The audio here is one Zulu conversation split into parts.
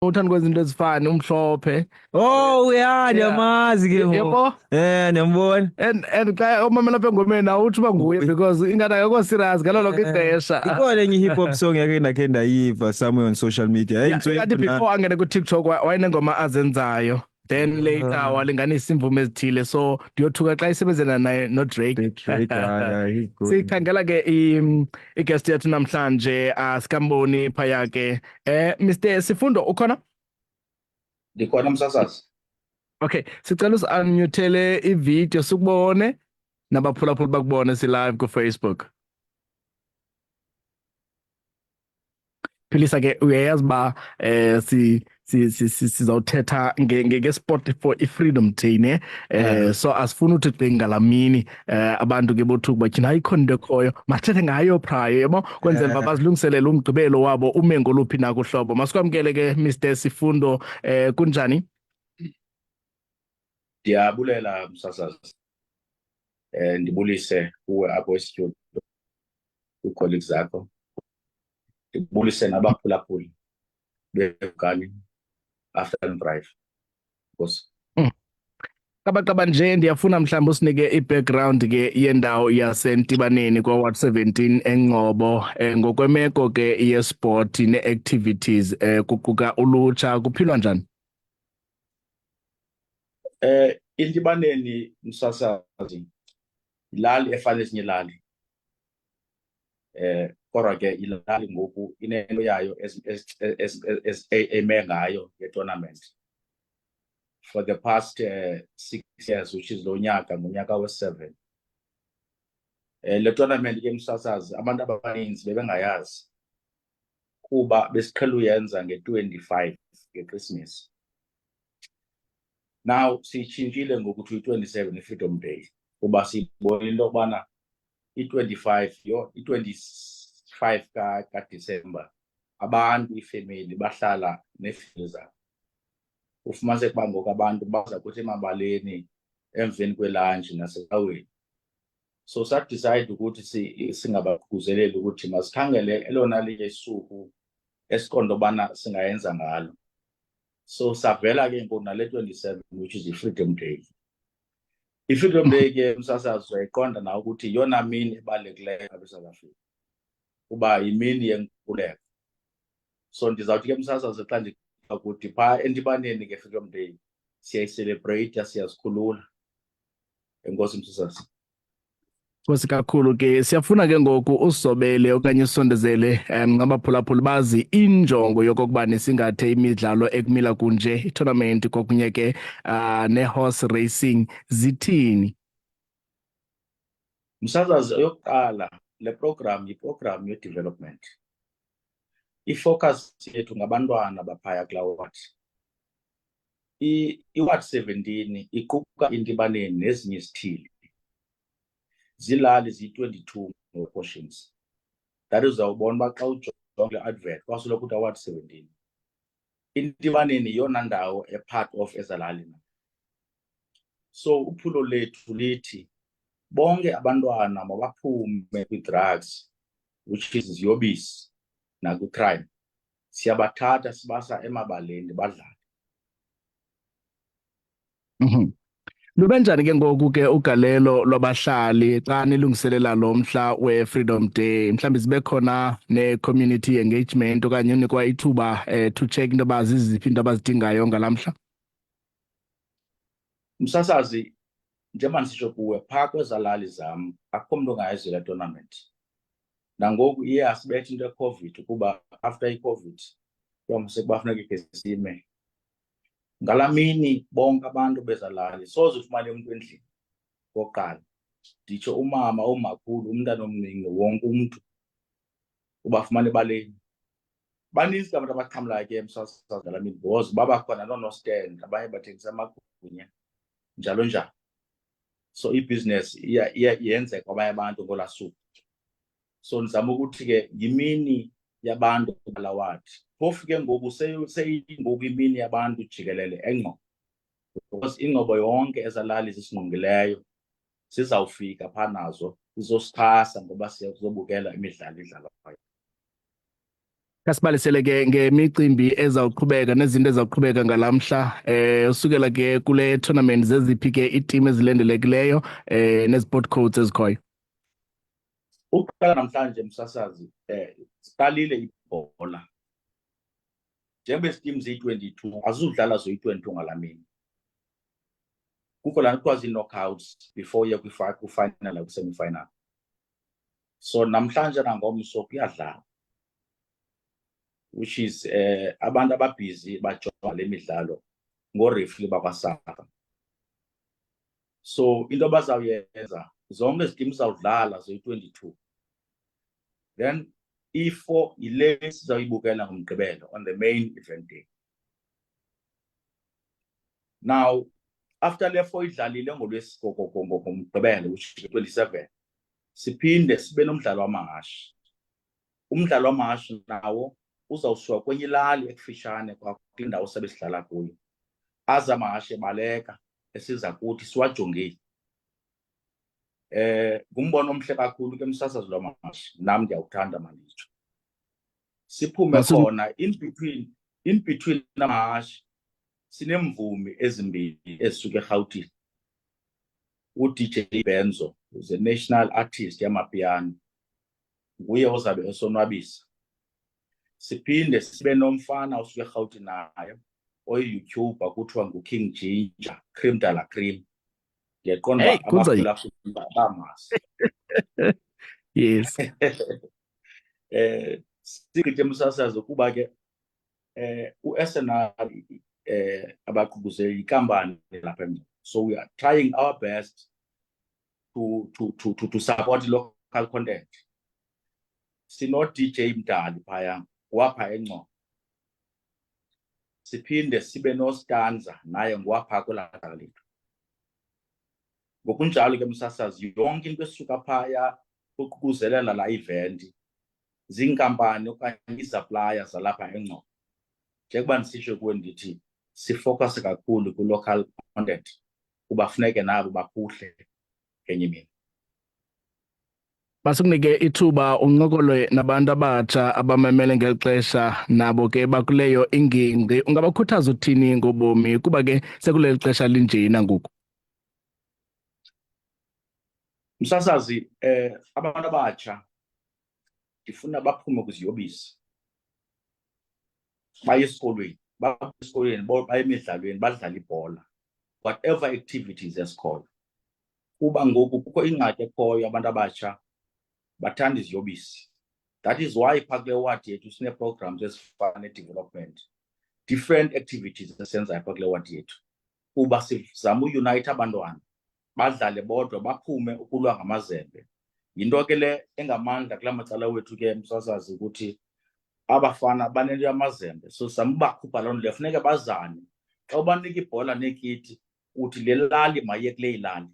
uthanda kwenza into ezifana umhlophe. Oh yeah, Yeah. ndiyamazi ke ngoku. Yebo. Ndiyambona. And xa umamela apha engomeni awuthi uba nguye because ingathi akekho serious ngalo lonke ixesha. Ikhona enye i-hip hop song yakhe endakhe ndayiva somewhere on social media. Hayi Yeah, ingathi ngitsoyifuna. before angene ku-TikTok wayenengoma azenzayo. Then later walinganisa imvume ezithile so ndiyothuka xa isebenzela naye noDrake. Drake, yeah, he's good. Sikhangela ke i-guest yethu namhlanje sikamboni phaya ke. Mr. Sifundo ukhona? Ndikhona msasazi. Okay, sicela usi-unmutele ivideo sikubone nabaphulaphuli bakubone si-live ku-Facebook. Philisa ke uyayazi ba sizawuthetha ngesport for i-Freedom Day ne so asifuna uthi xa ngalamini abantu ke bothuka batyhini ayikho into ekhoyo mathethe ngayo phrayo yabo kwenzela uba bazilungiselele umgqibelo wabo ume ngoluphi na kuhlobo. Masikwamkele ke Mr. Sifundo, kunjani? Ndiyabulela msasazi. Ndibulise kuwe apho e-studio kwi-colleagues zakho. Ndibulise nabaphulaphuli bevukani afternoon drive. Nkosi. Qabaqaba nje ndiyafuna mhlawumbi usinike i-background ke yendawo yaseNtibaneni kwa-Ward 17 eNgcobo ngokwemeko ke yesport ne-activities kuquka ulutsha kuphilwa njani? Intibaneni msasazi yilali efana ezinye ilali. Kodwa ke ilali ngoku inento yayo eme ngayo ye-tournament. For the past 6 years, which is lo nyaka ngonyaka we-7. Le tournament ke msasazi abantu abaninzi bebengayazi kuba besiqhela uyenza nge-25 ngeChristmas. Now siyitshintshile ngokuthi i-27 i-Freedom Day kuba sibonile into yokubana i-25 kaDisemba abantu ifemeli bahlala neefemeli zabo. Ufumaniseke uba ngoku abantu baza kuthi emabaleni emveni kwelantshi nasecaweni. So sadicide ukuthi singabaququzeleli ukuthi masikhangele elona linye isuku esiqonda ubana singayenza ngalo. So savela ke ngoku nale 27 which is i-Freedom Day. I-Freedom Day ke msasazi uyayiqonda na ukuthi yona mini ebalulekileyo apha eSouth Africa kuba yimini yenkululeko. So ndizawuthi ke msasazi xa ukuthi phaa Entibaneni nge-Freedom Day siyayicelebrate, siyazikhulula. Enkosi msasazi. Nkosi kakhulu ke siyafuna ke ngoku usobele okanye usondezele ngabaphulaphuli bazi injongo yokokuba singathe imidlalo ekumila kunje i-tournament kwakunye ke ne-horse racing zithini? Msasazi yokuqala le program yiprogram ye-development. I-focus yethu ngabantwana baphaya kulaa ward. I-Ward 17 iquka Intibaneni nezinye izithili. Zilali ziyi-22 portions. That is uzawubona uba xa ujonga le advert kwasoloko ukuthi Ward 17. Intibaneni yeyona ndawo e-part of ezalali na. So uphulo lethu lithi bonke abantwana mabaphume kwi-drugs which is iziyobisi nakwi-crime. Siyabathatha sibasa emabaleni badlale. Lube njani ke ngoku ke ugalelo lwabahlali xa nilungiselela lo mhla we-Freedom Day? Mhlawumbi zibe khona ne-community engagement okanye unikwa ithuba to check into yoba ziziphi into abazidingayo ngalaa mhla? Msasazi, njengoba ndisitsho kuwe phaa kwezalali zam akukho mntu ongayazi le tournament. Nangoku iye asibethe into ye-COVID kuba after i-COVID kuyafuneka ke sime. Ngalaa mini bonke abantu bezalali soze ufumane umntu endlini kokuqala. Nditsho umama, umakhulu, umntana omncinci, wonke umntu ubafumana ebaleni. Baninzi abantu abaxhamlayo ke msasazi ngalaa mini because babakhona noonostand abanye bathengisa amagwinya njalo njalo. So ibhizinesi iyenzeka kwabanye abantu ngolaa suku. So ndizama ukuthi ke yimini yabantu kulaa ward. Phofu ke ngoku seyingoku imini yabantu jikelele eNgcobo. Because iNgcobo yonke ezalali zisingqongileyo sizawufika phaa nazo zizosixhasa ngoba sizobukela imidlalo idlalwa phaya. Kasibalisele ke ngemicimbi ezawuqhubeka nezinto ezawuqhubeka ngalamhla usukela ke kule tournament zeziphi ke iiteam ezilendelekileyo neziport codes ezikhoyo. Ukuqala namhlanje msasazi siqalile ibhola. Njengoba team ziyi-22 azudlala zoyi-22 ngalamini. Kukho laa kuthiwa zii-knockouts before uye kwi-final nakwi-semi-final. So namhlanje nangomso kuyadlala, which is abantu ababhizi bajonga le midlalo ngorefli bakwaSAFA. So into bazawuyenza zonke ezi team zawudlala zoyi-22, then i-4 yile sizawuyibukela ngomgqibelo on the main event day. Now after le 4 idlalile ngomgqibelo, which is 27, siphinde sibe nomdlalo wamahashi. Umdlalo wamahashi nawo uzawusuka kwenye ilali ekufishane kwakule ndawo sebesidlala kuyo, aze amahashi ebaleka esiza kuthi siwajongile. Ngumbono omhle kakhulu ke msasazi lwamahashi, nam ndiyawuthanda manditsho. Siphume khona in between amahashi sinemvumi ezimbili ezisuka eRhawutini. uDJ Benzo, who's a national artist yamapiano, nguye ozabe esonwabisa. Siphinde sibe nomfana osuke eRhawutini nayo oyi-YouTuber kuthiwa nguKing Ginger, Cream de la Cream. Ngiyaqonda bamasi. Yes. Sikhe msasazi kuba ke uSNR abaqhuquzeli inkampani lapha eMzantsi. So we are trying our best to support local content. Sino DJ Mdali phaya wapha eNgcobo. Siphinde sibe no Stanza naye ngwapha kulaka lethu. Ngokunjalo ke msasazi yonke into esuka phaya ukuququzelela la event zinkampani okanye izappliers zalapha eNgcobo. Njengoba ndisisho kuwe ndithi sifocus kakhulu ku local content kuba funeke nabo baphuhle ngenye imini. Basikunike ithuba uncokolwe nabantu abatsha abamamele ngeli xesha nabo ke bakuleyo ingingqi, ungabakhuthaza uthini ngobomi kuba ke sekuleli xesha linjena ngoku? Msasazi abantu abatsha ndifuna baphume kwiziyobisi, baye esikolweni, baye emidlalweni, badlala ibhola, whatever activities esikolo. Kuba ngoku kukho ingxaki ekhoyo, abantu abatsha bathanda iziyobisi. That is why phaa kule wadi yethu sine-programs ezifana ne-development, different activities esenzayo phaa kule wadi yethu, kuba sizama uyunayitha abantwana badlale bodwa baphume ukulwa ngamazembe. Yinto ke le engamandla kula macala wethu ke msasazi ukuthi abafana banento yamazembe, so sizama ubakhupha loo nto leyo. Funeka bazane xa ubanika ibhola neekiti uthi le lali maye kule ilali.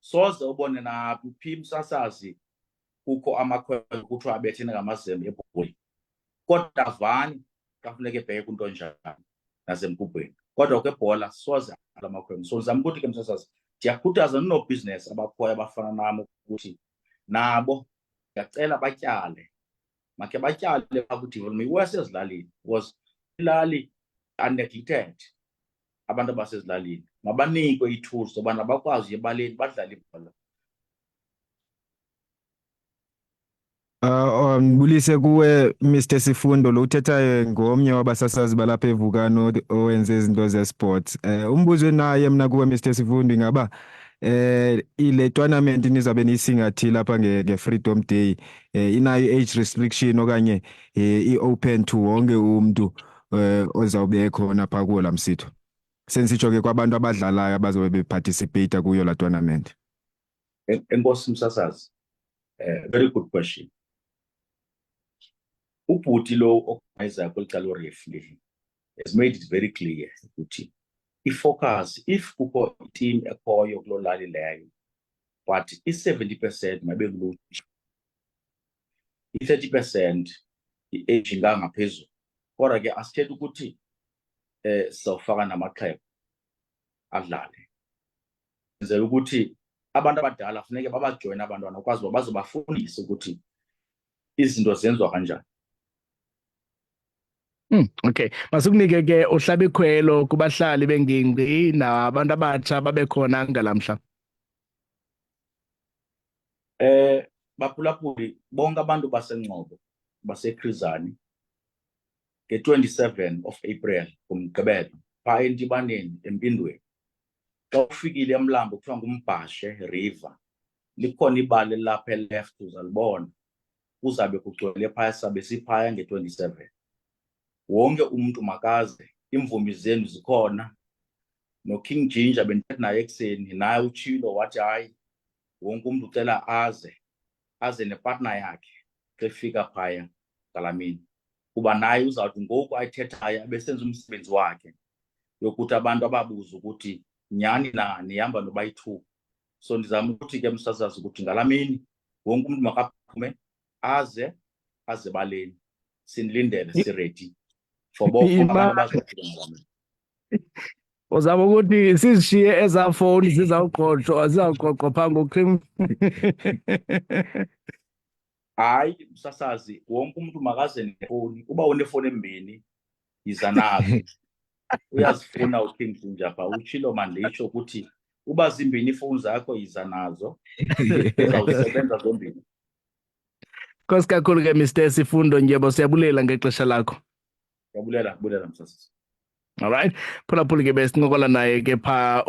Soze ubone naphi msasazi kukho amakhwenkwe kuthiwa abethene ngamazembe ebholeni, kodwa avani xa funeka ebheke kwinto njani nasemgubhweni. Kodwa kwebhola soze amakhwenkwe. So ndizama ukuthi ke msasazi ndiyakhuthaza noobhizinesi abakhoyo abafana nam ukuthi nabo ndiyacela batyale, makhe batyale kwi-development wasezilalini, because ilali are neglected. Abantu abasezilalini mabanikwe ii-tools zobana bakwazi ebaleni badlale ibhola. Ngibulise kuwe Mr Sifundo, lo uthethayo ngomnye wabasasazi balapha eVukani owenze izinto ze-sports. Umbuzo naye mina kuwe Mr Sifundo ingaba ile tournament nizabe nisingathi lapha nge-Freedom Day inayo age restriction okanye i-open to wonke umuntu ozawube khona phaa kuwo la msitho, sensitsho ke kwabantu abadlalayo abazobe beparticipate kuyo la tournament? Enkosi msasazi, very good question. Ubhuti lo organizer kweli cala referee has made it very clear ukuthi i-focus, if kukho i-team ekhoyo kuloo lali leyo, but i-70% mabe kulutsha, i-30% i-age ingangaphezulu, kodwa ke asithetha ukuthi sizawufaka namaxhego adlale. Kwenzela ukuthi abantu abadala funeke babajoyine abantwana ukwazi uba bazobafundisa ukuthi izinto zenziwa kanjani. Okay. Masukunike ke uhlabe ikhwelo kubahlali bengingqi nabantu abatsha babekhona ngalamhla. Baphulaphuli bonke abantu baseNgcobo baseKhrizani nge-27 of April ngoMgqibelo phaa eNtibaneni eMpindweni. Xa ufikile eMlambo kuthiwa nguMbhashe River, likhona ibali lapha left uzalibona, kuzabe kugcwele phaya, sabe siphaya nge-27. Wonke umuntu makaze, imvumi zenu zikhona. No-King Ginger bendithetha naye ekuseni, naye utshilo wathi hayi wonke umuntu ucela aze nepartner yakhe xa efika phaya ngalamini, kuba naye uzawuthi ngoku ayithethayo abesenza umsebenzi wakhe yokuthi abantu ababuze ukuthi nyhani na nihamba nobayi-2. So ndizama ukuthi ke msasazi ukuthi ngalamini wonke umuntu makaphume aze baleni, sinilindele siredi for bonke abantu abazofika ngalamini. Uzama ukuthi sizishiye ezafoni zizawuqoqwa phaa ngocrim. Hayi msasazi, wonke umuntu makaze nefoni. Uba unefoni embini yiza nazo. Uyazifuna uKing Ginger phaa, utshilo manditsho ukuthi uba zimbini iifowuni zakho yiza nazo, zizawusebenza zombini. Nkosi kakhulu ke Mr. Sifundo Ndyebo, siyabulela ngexesha lakho. Bulela msasazi. All right. Phulaphuli ke besincokola naye ke phaa